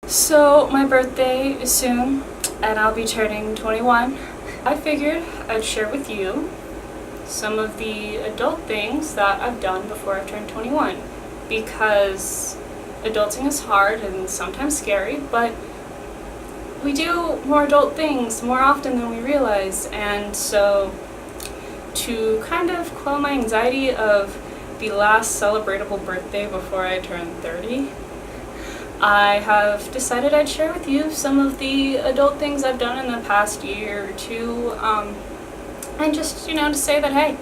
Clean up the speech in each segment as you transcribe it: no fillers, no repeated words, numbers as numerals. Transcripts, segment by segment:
So my birthday is soon and I'll be turning 21. I figured I'd share with you some of the adult things that I've done before I turned 21, because adulting is hard and sometimes scary, but we do more adult things more often than we realize. And so to kind of quell my anxiety of the last celebratable birthday before I turn 30, I have decided I'd share with you some of the adult things I've done in the past year or two, and just, to say that, hey,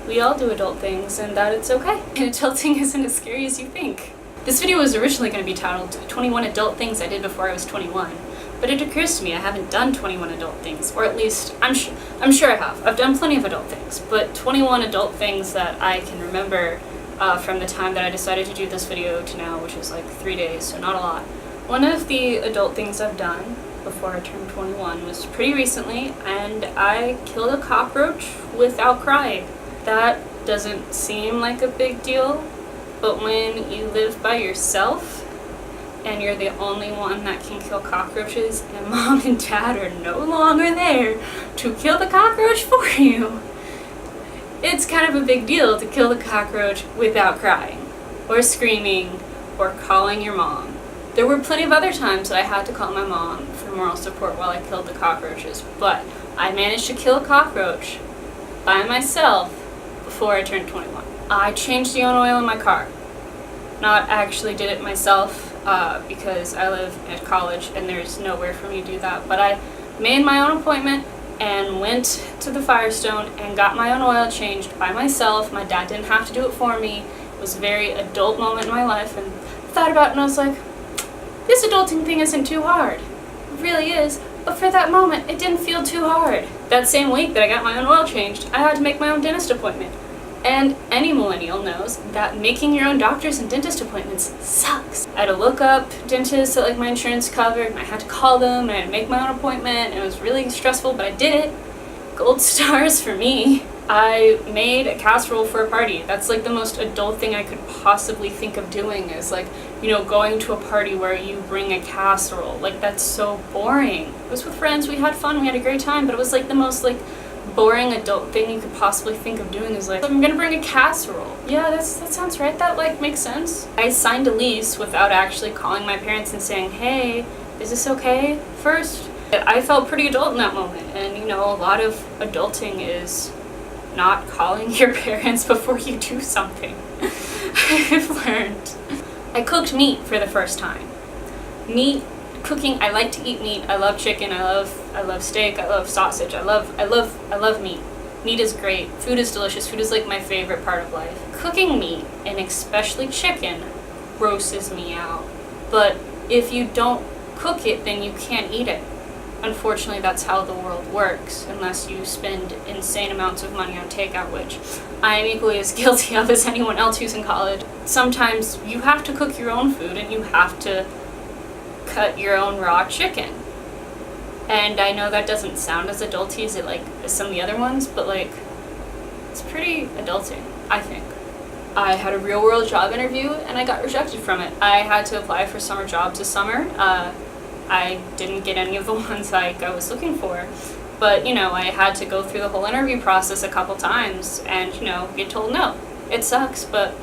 we all do adult things and that it's okay. And adulting isn't as scary as you think. This video was originally going to be titled 21 Adult Things I Did Before I Was 21, but it occurs to me I haven't done 21 adult things, or at least I'm sure I have. I've done plenty of adult things, but 21 adult things that I can remember from the time that I decided to do this video to now, which is like 3 days, so not a lot. One of the adult things I've done before I turned 21 was pretty recently, and I killed a cockroach without crying. That doesn't seem like a big deal, but when you live by yourself and you're the only one that can kill cockroaches and mom and dad are no longer there to kill the cockroach for you, it's kind of a big deal to kill the cockroach without crying, or screaming, or calling your mom. There were plenty of other times that I had to call my mom for moral support while I killed the cockroaches, but I managed to kill a cockroach by myself before I turned 21. I changed the oil in my car. Not actually did it myself, because I live at college and there's nowhere for me to do that, but I made my own appointment and went to the Firestone and got my own oil changed by myself. My dad didn't have to do it for me. It was a very adult moment in my life, and I thought about it and I was like, this adulting thing isn't too hard. It really is, but for that moment, it didn't feel too hard. That same week that I got my own oil changed, I had to make my own dentist appointment. And any millennial knows that making your own doctor's and dentist appointments sucks. I had to look up dentists that my insurance covered, and I had to call them, and I had to make my own appointment, and it was really stressful, but I did it. Gold stars for me. I made a casserole for a party. That's the most adult thing I could possibly think of doing, is going to a party where you bring a casserole. That's so boring. It was with friends, we had fun, we had a great time, but it was the most boring adult thing you could possibly think of doing is I'm gonna bring a casserole. Yeah, that sounds right. That makes sense. I signed a lease without actually calling my parents and saying, hey, is this okay first? I felt pretty adult in that moment, and a lot of adulting is not calling your parents before you do something. I've learned. I cooked meat for the first time. Cooking, I like to eat meat. I love chicken, I love steak, I love sausage, I love meat. Meat is great. Food is delicious. Food is my favorite part of life. Cooking meat, and especially chicken, grosses me out. But if you don't cook it, then you can't eat it. Unfortunately, that's how the world works, unless you spend insane amounts of money on takeout, which I am equally as guilty of as anyone else who's in college. Sometimes you have to cook your own food, and you have to cut your own raw chicken. And I know that doesn't sound as adulty as as some of the other ones, but it's pretty adulting, I think. I had a real world job interview and I got rejected from it. I had to apply for summer jobs this summer. I didn't get any of the ones I was looking for, but I had to go through the whole interview process a couple times and get told no. It sucks, but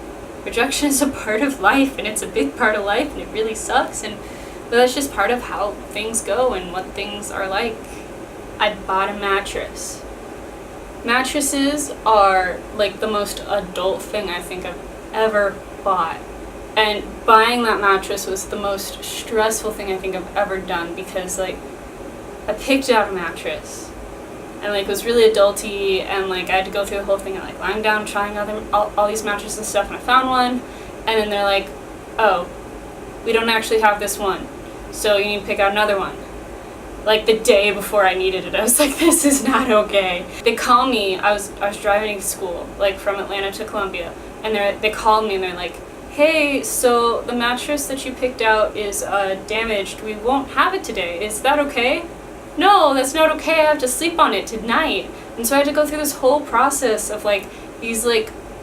rejection is a part of life, and it's a big part of life, and it really sucks, but that's just part of how things go and what things are like. I bought a mattress. Mattresses are the most adult thing I think I've ever bought. And buying that mattress was the most stressful thing I think I've ever done, because I picked out a mattress and it was really adulty, and I had to go through the whole thing and lying down trying all these mattresses and stuff, and I found one, and then they're oh, we don't actually have this one, so you need to pick out another one. The day before I needed it, I was this is not okay. They call me, I was driving to school, from Atlanta to Columbia, and they called me and they're hey, so the mattress that you picked out is damaged. We won't have it today. Is that okay? No, that's not okay. I have to sleep on it tonight. And so I had to go through this whole process of these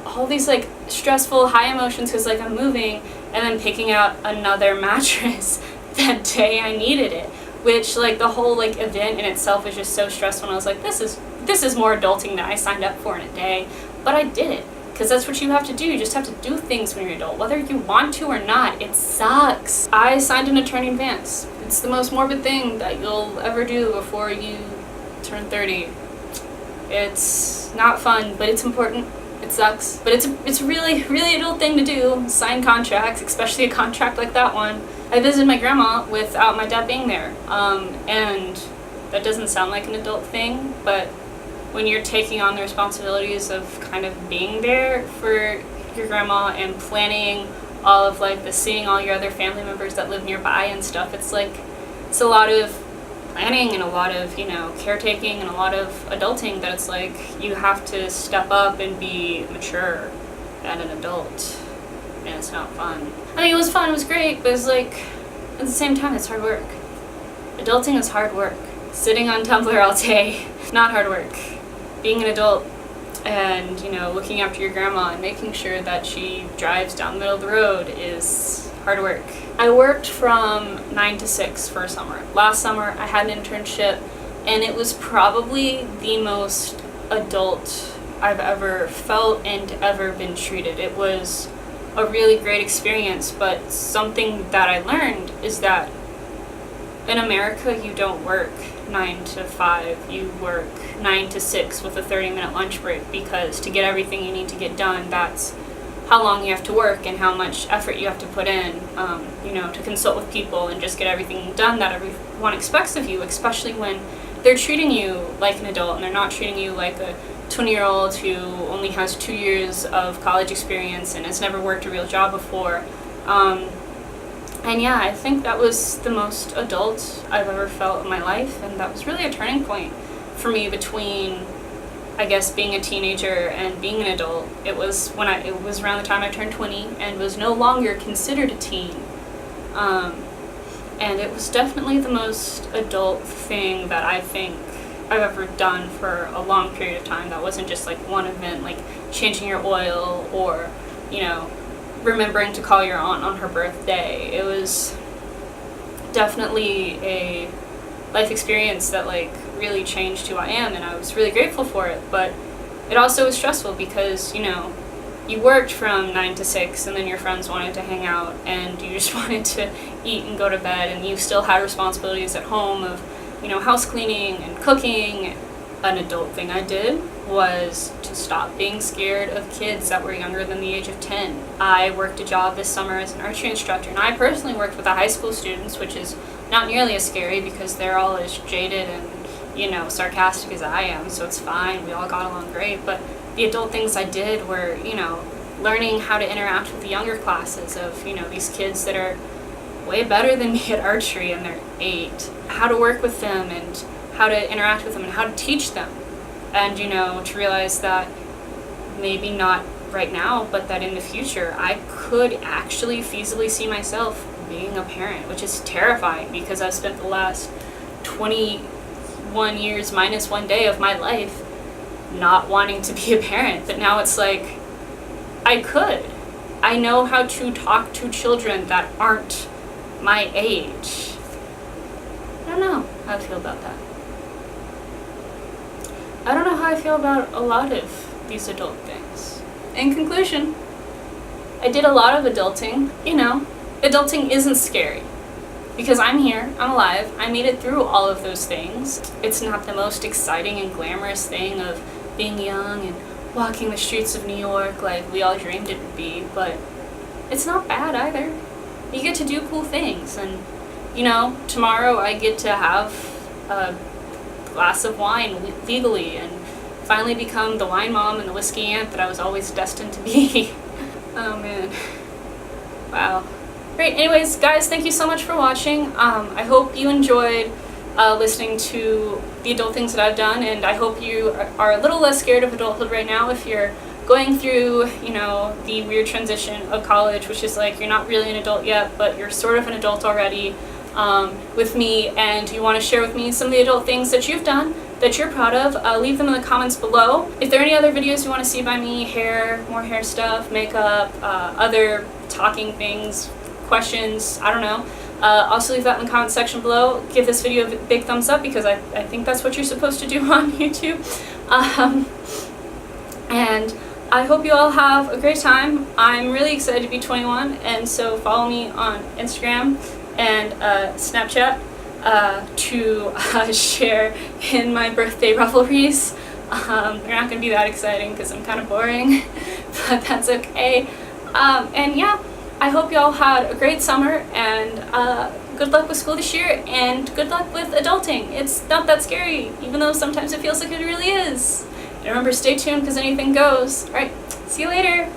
all these stressful high emotions, because I'm moving, and then picking out another mattress that day I needed it. Which, like, the whole, like, event in itself was just so stressful, and I was like, this is more adulting than I signed up for in a day. But I did it, because that's what you have to do. You just have to do things when you're an adult, whether you want to or not. It sucks. I signed an attorney advance. It's the most morbid thing that you'll ever do before you turn 30. It's not fun, but it's important. It sucks, but it's a really, really adult thing to do. Sign contracts, especially a contract like that one. I visited my grandma without my dad being there, and that doesn't sound like an adult thing, but when you're taking on the responsibilities of kind of being there for your grandma and planning all of like the seeing all your other family members that live nearby and stuff, it's a lot of planning and a lot of, you know, caretaking and a lot of adulting that it's like you have to step up and be mature and an adult, and it's not fun. I mean, it was fun, it was great, but it's like, at the same time, it's hard work. Adulting is hard work. Sitting on Tumblr all day, not hard work. Being an adult and, you know, looking after your grandma and making sure that she drives down the middle of the road is hard work. I worked from 9 to 6 for a summer. Last summer, I had an internship, and it was probably the most adult I've ever felt and ever been treated. It was a really great experience, but something that I learned is that in America, you don't work 9 to 5, you work 9 to 6 with a 30-minute lunch break, because to get everything you need to get done, that's how long you have to work and how much effort you have to put in, you know, to consult with people and just get everything done that everyone expects of you, especially when they're treating you like an adult and they're not treating you like a 20-year-old who only has 2 years of college experience and has never worked a real job before. And yeah, I think that was the most adult I've ever felt in my life, and that was really a turning point for me between, I guess, being a teenager and being an adult. It was around the time I turned 20 and was no longer considered a teen. And it was definitely the most adult thing that I think I've ever done for a long period of time. That wasn't just like one event, like changing your oil or, you know, remembering to call your aunt on her birthday. It was definitely a life experience that like really changed who I am, and I was really grateful for it. But it also was stressful because, you know, you worked from 9 to 6 and then your friends wanted to hang out and you just wanted to eat and go to bed, and you still had responsibilities at home of, you know, house cleaning and cooking. An adult thing I did was to stop being scared of kids that were younger than the age of 10. I worked a job this summer as an archery instructor, and I personally worked with the high school students, which is not nearly as scary because they're all as jaded and, you know, sarcastic as I am, so it's fine. We all got along great. But the adult things I did were, you know, learning how to interact with the younger classes of, you know, these kids that are way better than me at archery and they're 8. How to work with them and how to interact with them and how to teach them. And, you know, to realize that maybe not right now, but that in the future I could actually feasibly see myself being a parent, which is terrifying because I've spent the last 21 years minus 1 day of my life not wanting to be a parent. But now it's like, I could. I know how to talk to children that aren't my age. I don't know how I feel about that. I don't know how I feel about a lot of these adult things. In conclusion, I did a lot of adulting. You know, adulting isn't scary because I'm here, I'm alive, I made it through all of those things. It's not the most exciting and glamorous thing of being young and walking the streets of New York like we all dreamed it would be, but it's not bad either. You get to do cool things, and, you know, tomorrow I get to have a glass of wine legally and finally become the wine mom and the whiskey aunt that I was always destined to be. Oh man. Wow. Great. Anyways, guys, thank you so much for watching. I hope you enjoyed listening to the adult things that I've done, and I hope you are a little less scared of adulthood right now if you're going through, you know, the weird transition of college, which is like you're not really an adult yet, but you're sort of an adult already. With me, and you want to share with me some of the adult things that you've done that you're proud of, leave them in the comments below. If there are any other videos you want to see by me, hair, more hair stuff, makeup, other talking things, questions, I don't know, Also leave that in the comment section below. Give this video a big thumbs up because I think that's what you're supposed to do on YouTube. And I hope you all have a great time. I'm really excited to be 21, and so follow me on Instagram and Snapchat to share in my birthday revelries. They're not going to be that exciting because I'm kind of boring, but that's okay. And yeah, I hope you all had a great summer, and good luck with school this year, and good luck with adulting. It's not that scary, even though sometimes it feels like it really is. And remember, stay tuned because anything goes. Alright, see you later!